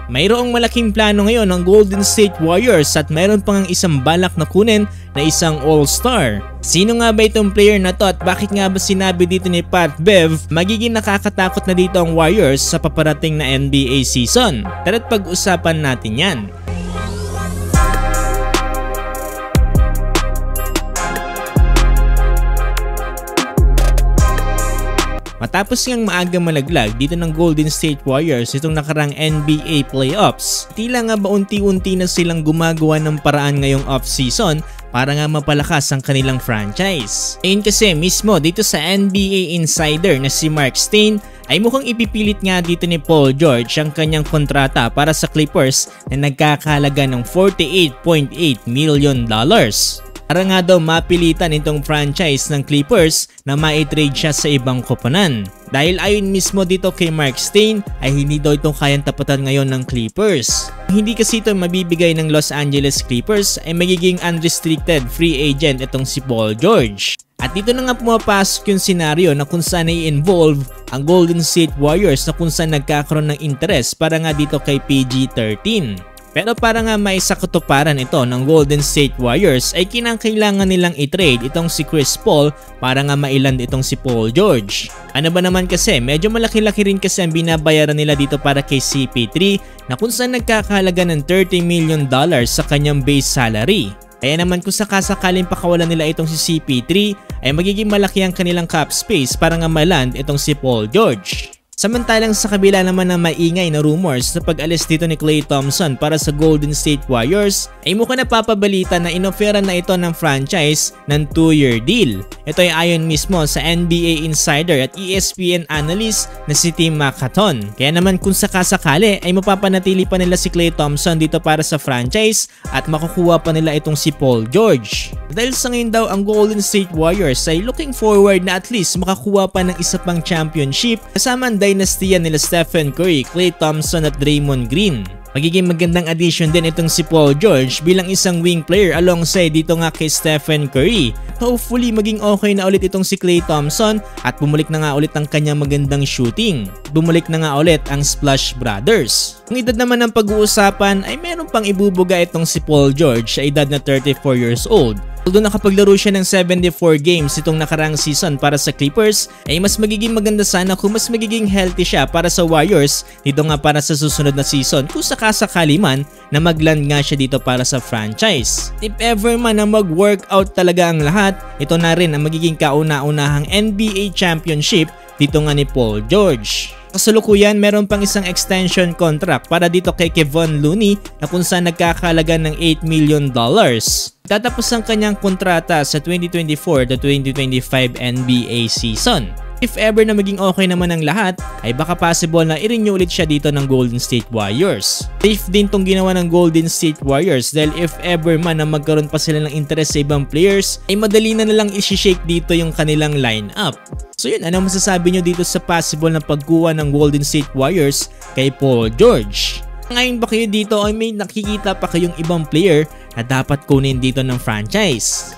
Mayroong malaking plano ngayon ng Golden State Warriors at mayroon pang isang balak na kunin na isang all-star. Sino nga ba itong player na to at bakit nga ba sinabi dito ni Pat Bev magiging nakakatakot na dito ang Warriors sa paparating na NBA season? Tara't pag-usapan natin yan. Matapos ngang maaga malaglag dito ng Golden State Warriors itong nakarang NBA playoffs, tila nga ba unti-unti na silang gumagawa ng paraan ngayong off-season para nga mapalakas ang kanilang franchise. Ayun kasi mismo dito sa NBA insider na si Mark Stein ay mukhang ipipilit nga dito ni Paul George ang kanyang kontrata para sa Clippers na nagkakahalaga ng $48.8 million. Para nga daw mapilitan itong franchise ng Clippers na ma-trade siya sa ibang koponan. Dahil ayon mismo dito kay Mark Stein ay hindi daw itong kayang tapatan ngayon ng Clippers. Hindi kasi ito mabibigay ng Los Angeles Clippers ay magiging unrestricted free agent itong si Paul George. At dito na nga pumapasok yung senaryo na kung saan i-involve ang Golden State Warriors na kung saan nagkakaroon ng interest para nga dito kay PG-13. Pero para nga maisakatuparan ito ng Golden State Warriors ay kinakailangan nilang i-trade itong si Chris Paul para nga mailand itong si Paul George. Ano ba naman kasi medyo malaki-laki rin kasi ang binabayaran nila dito para kay CP3 na kung saan nagkakahalaga ng $30 million sa kanyang base salary. Kaya naman kung sakasakaling pakawalan nila itong si CP3 ay magiging malaki ang kanilang cap space para nga maland itong si Paul George. Samantalang sa kabila naman ng maingay na rumors na pag-alis dito ni Klay Thompson para sa Golden State Warriors ay mukhang napapabalita na inoferan na ito ng franchise ng 2-year deal. Ito ay ayon mismo sa NBA insider at ESPN analyst na si Tim McHatton. Kaya naman kung sakasakali ay mapapanatili pa nila si Klay Thompson dito para sa franchise at makukuha pa nila itong si Paul George. Dahil sa ngayon daw ang Golden State Warriors ay looking forward na at least makakuha pa ng isa pang championship kasama ang dynasty nila Stephen Curry, Klay Thompson at Draymond Green. Magiging magandang addition din itong si Paul George bilang isang wing player alongside dito nga kay Stephen Curry. Hopefully maging okay na ulit itong si Klay Thompson at bumalik na nga ulit ang kanyang magandang shooting. Bumalik na nga ulit ang Splash Brothers. Kung edad naman ng pag-uusapan ay meron pang ibubuga itong si Paul George sa edad na 34 years old. Although nakapaglaro siya ng 74 games itong nakarang season para sa Clippers, ay mas magiging maganda sana kung mas magiging healthy siya para sa Warriors dito nga para sa susunod na season kung sakasakali man na magland nga siya dito para sa franchise. If ever man na mag-workout talaga ang lahat, ito na rin ang magiging kauna-unahang NBA championship dito nga ni Paul George. Kasalukuyan, meron pang isang extension contract para dito kay Kevon Looney na kung saan nagkakahalaga ng $8 million. Tatapos ang kanyang kontrata sa 2024-2025 NBA season. If ever na maging okay naman ang lahat, ay baka possible na i-renew ulit siya dito ng Golden State Warriors. Safe din tong ginawa ng Golden State Warriors dahil if ever man na magkaroon pa sila ng interest sa ibang players, ay madali na nalang isi-shake dito yung kanilang lineup. So yun, ano masasabi nyo dito sa possible na pagkuha ng Golden State Warriors kay Paul George? Ngayon ba kayo dito ay may nakikita pa kayong ibang player na dapat kunin dito ng franchise?